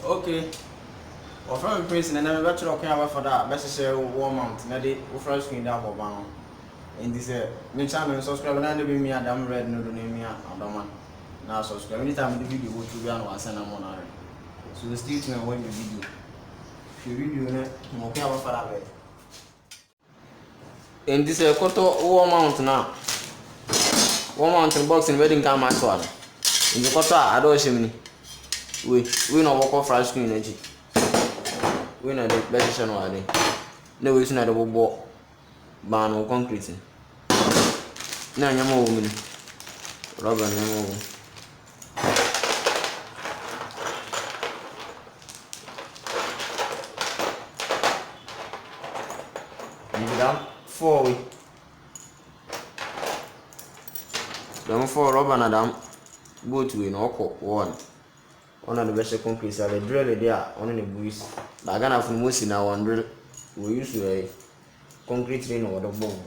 Okay. Or from place and never got okay for that. Best say wall mount. Now the first screen down for bound. In this me channel subscribe and be me Adam Red no name me Adam. Now subscribe. Anytime the video go to be on one send on. So stay tuned when the video. If you video okay for that. In this koto wall mount now. Wall mount box in wedding camera one. In the koto I don't see me. We no work off flash screen energy. We na the best channel ade. No we na the bobo ban o concrete. Na nyama wo mi. Rubber nyama wo. Ni dam 4 we. Dam 4 rubber na dam both we no ko 1. One of the best concrete are the drill there on the buoys. But Ghana from most in our drill we use a concrete rain or the bomb.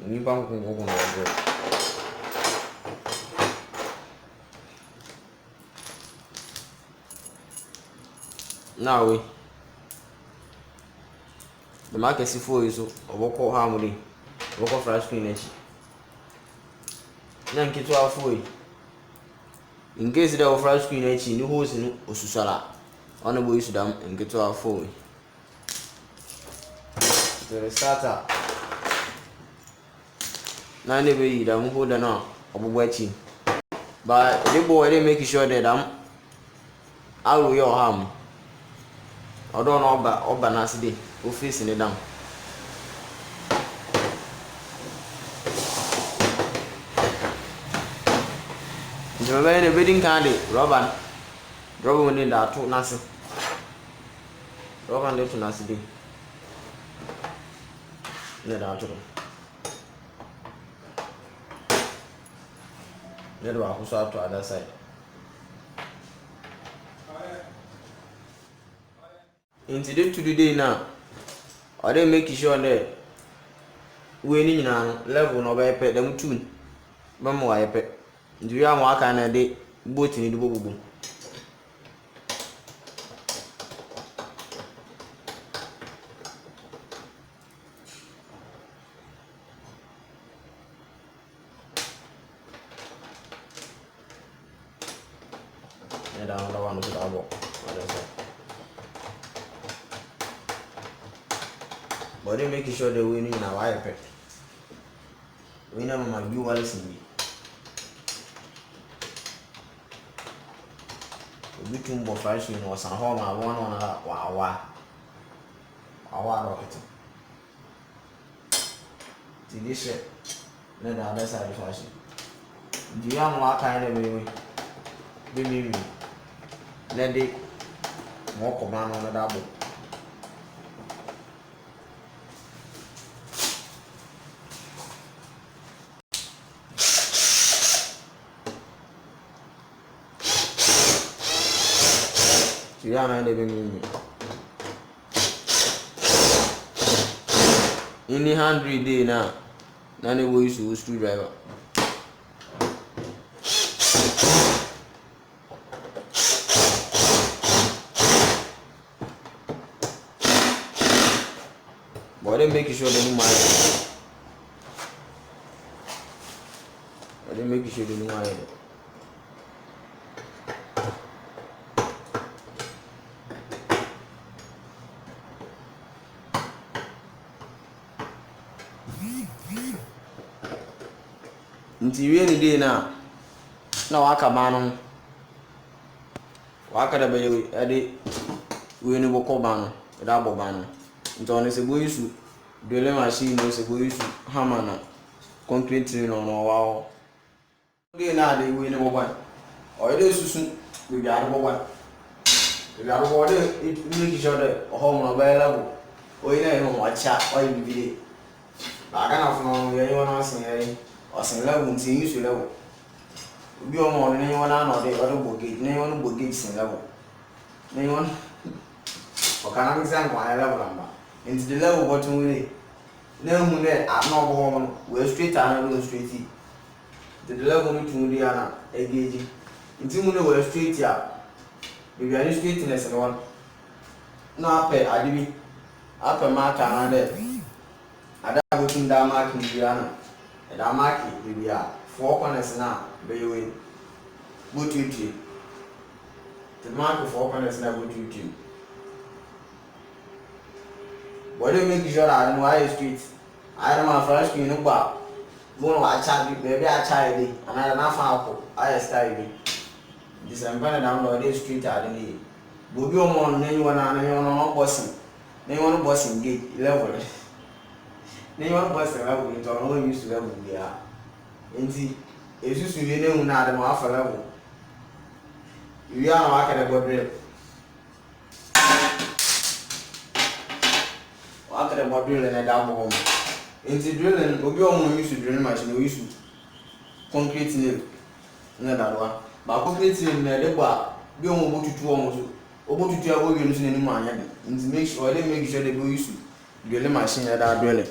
You can't go on the drill. Now we the market see for is a work of harmony, work of flash screen energy. Now get to our food. In case there were flash screen HD, new holes in Osusala. On the boys dam and get to our phone. The starter. Now, never eat them hold on of watching. But the boy they make sure that I will your harm. I don't know about Banasidi who facing it down. The wedding candy, Robin in that two Nasi. Robin little Nasi. Let out to them. Let us go to other side. Into the day now, are they making sure that we need now level no by pet them tune? Mamma, I pet. Do you have one kind of day boat in the bobo? I don't know what to do. But they make sure they're winning in our iPad. We never might be well seen. We too much fashion was a home. I want on a wow. Rocket. This shit. Let the other side of fashion. Do you have what kind of way? Baby, let it walk around on the double. You are not living in me. In the 100 day now, none of you use screwdriver. But they make sure they know my head. But they make sure they know my head. Nti wie ni dey na waka ban no waka da be ade we ni boko ban no da bo ban no nti on se bo yusu dole machine no se bo yusu hammer na concrete no wa dey na dey we ni bo ban o dey susu we bi ade bo ban we ade bo dey make sure that home no be level o ina no wacha o yi bi ba kana fun ye yo na sin ye or some level until you should level. Be on one and anyone or the other bogate, anyone bogates in level. Anyone or can example my level number. Into the level bottom way. No moon at no woman, we're straight and go straight. The level to Diana, a gauge. Into moon we're straight up. Baby, I just straightness and one. No, I did up a mark another. I don't go to that mark in Diana. And I mark it, baby. 4 corners now, baby. Go to you. The mark 4 corners now, go to you. But they make sure I don't know why it's street. I don't know first screen, no bar. Go on, I chat, baby, I tried it. And I don't know how I started. December and I'm not this street. I don't need. Go be on anyone and anyone bossing. Anyone bossing gate level. Anyone bossing level, it's all used to level. Yeah. Indeed, it's just you know now the half a level. You are not at a good drill. Walk at a good drill and a down home. Into drilling, we all used to drill machine, we used to concrete nail. Another one. But concrete in the bar, be on to 2 almost. Over to 2 hours using any money. And to make sure they make sure they go use to drill machine that are drilling.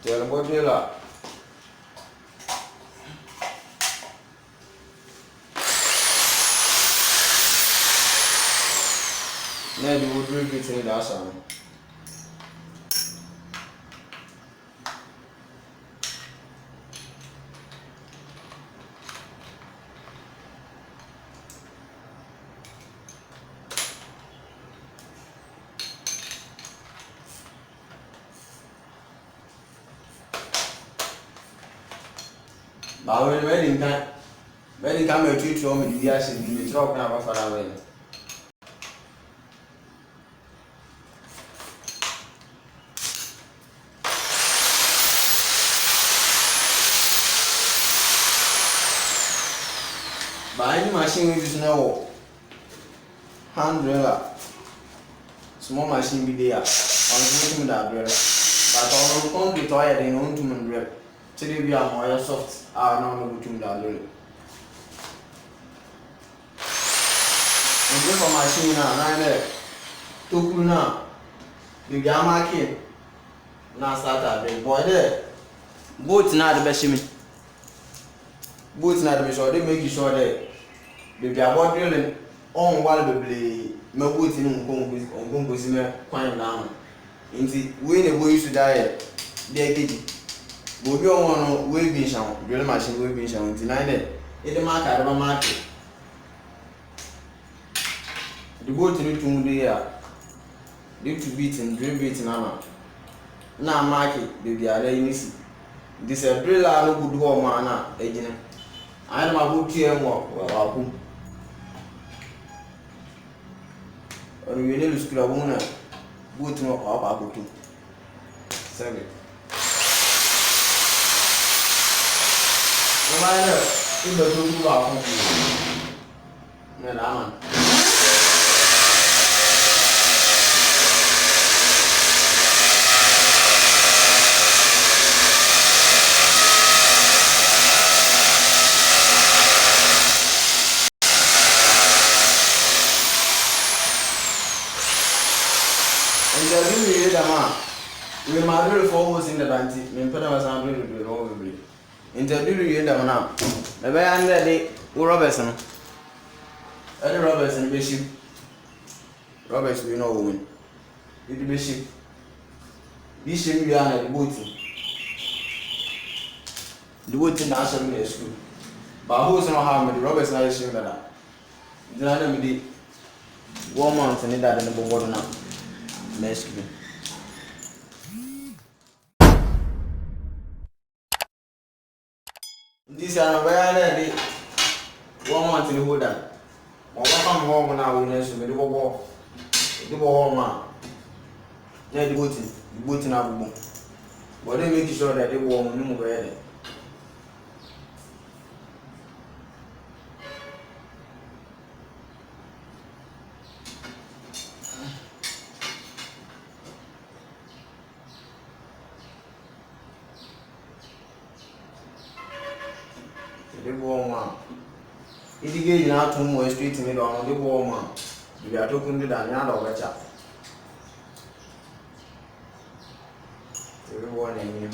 Tell about driller. Now the wood drill bits in the outside. But when wedding time you treat you with the acid, you talk now for a way. But any machine we use now, hand driller, small machine be there, on the that driller. But on the concrete wire, they don't to drill. Today we are more soft, I don't know to that drill. And for machine now, there, two now, the gamma key, now start the boy there. Both now the best me. Both now the best, so they make sure that the about drilling on while the no boot in Congo quite down. Indeed, when the boy used to die, they did it. But you want to wave in sound, drill machine wave in sound, deny it. In the market. The boat in to the air. Due to beating, drill beating, now market, baby, are there in this. This a driller no good war man, agent. I am a good team walk, well, or we need to screw a woman, boot no up, I go to 7. No matter if the two are home, no, we might do 4 hours in the banty, and put us on to do probably. Interview you them now. The way under the Robertson. Eddie Robertson, Bishop. Roberts, we know woman. The Bishop. Bishop, you are the booting. The booting national school. But who's not harm the Roberts not assumed that. The other the 1 month and that in the border now. Let's give it. This is a very 1 month in the holder. Or come home now with us with the ball. The ball man. Yeah, the booting up. But they make sure that they won't move ahead. The ball man. If you get out to more street in on the ball man, you are talking to the other chap. Everyone in you.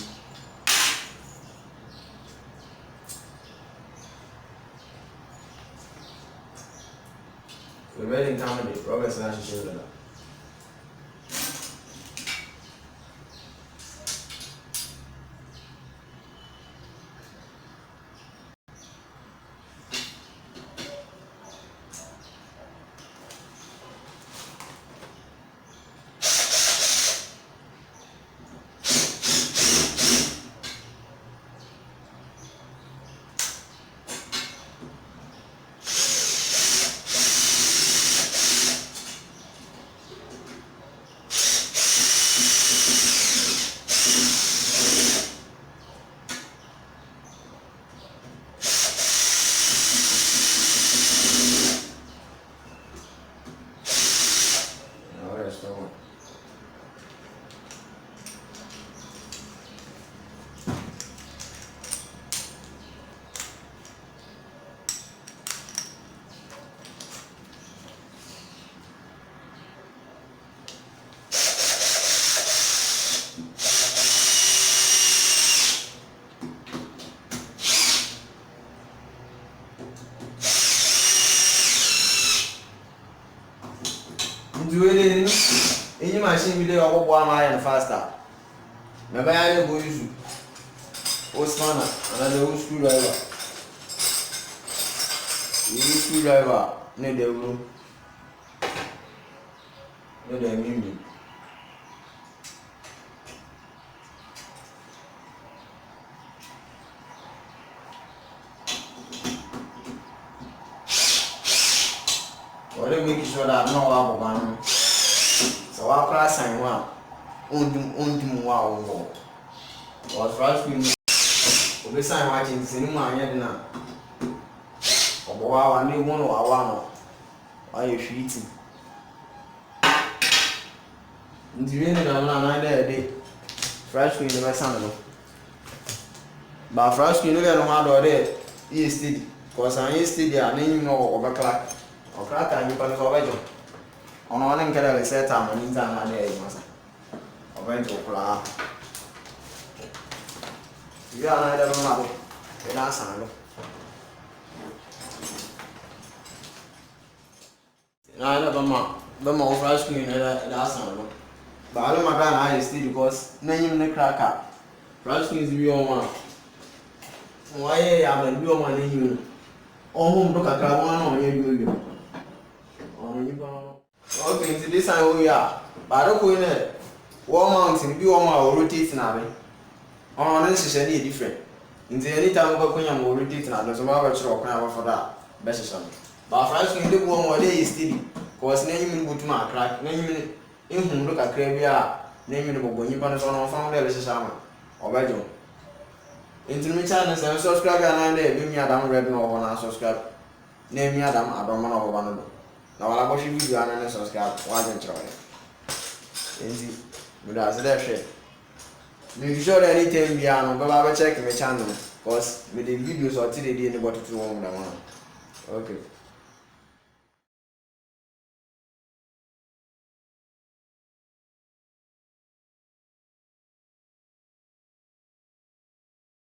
We ready in comedy. Robert Sash show that. Do it in machine video or one iron faster. Never I go use Osmana, another screwdriver. Use screwdriver, need the room. Need the mimi. What do you make sure that no one? So I'll class and one. Undum wow. Was first we be sign watching cinema yet now. Wow, I need one or one. Why you shooting? The rain I'm not there. Fresh screen never sound. But fresh screen you know how to there. He steady. Because I ain't steady, I didn't know over clock. Or crack and you can over. On one and get a set time and in time there, master. Or went to Oklahoma. You are not ever mother. That's another. I never mind. The more fresh screen, that's another. But I don't know my I still because name the cracker. Fresh screen is real one. Why I am a real one in you. Oh, home look at one on you. Okay, to this time we are. But I don't go in there. One mountain, be one more rotating now. On this is any different. In the any time we are rotating, there's a matter of for that. Best of but fresh screen, the one more day is steady. Cause name go to my crack, name in whom look at Crabia, name the when you punish on found there is a summer. Or better. Into my channels and subscribe and there, give me a damn red no one subscribe. Name me Adam, I don't know one. Now I'll watch you video and subscribe. Why don't you try it? But that's the shit. Make sure that anything be on, but I will check my channel. Because with the videos or today, they didn't go to 2 1. Okay.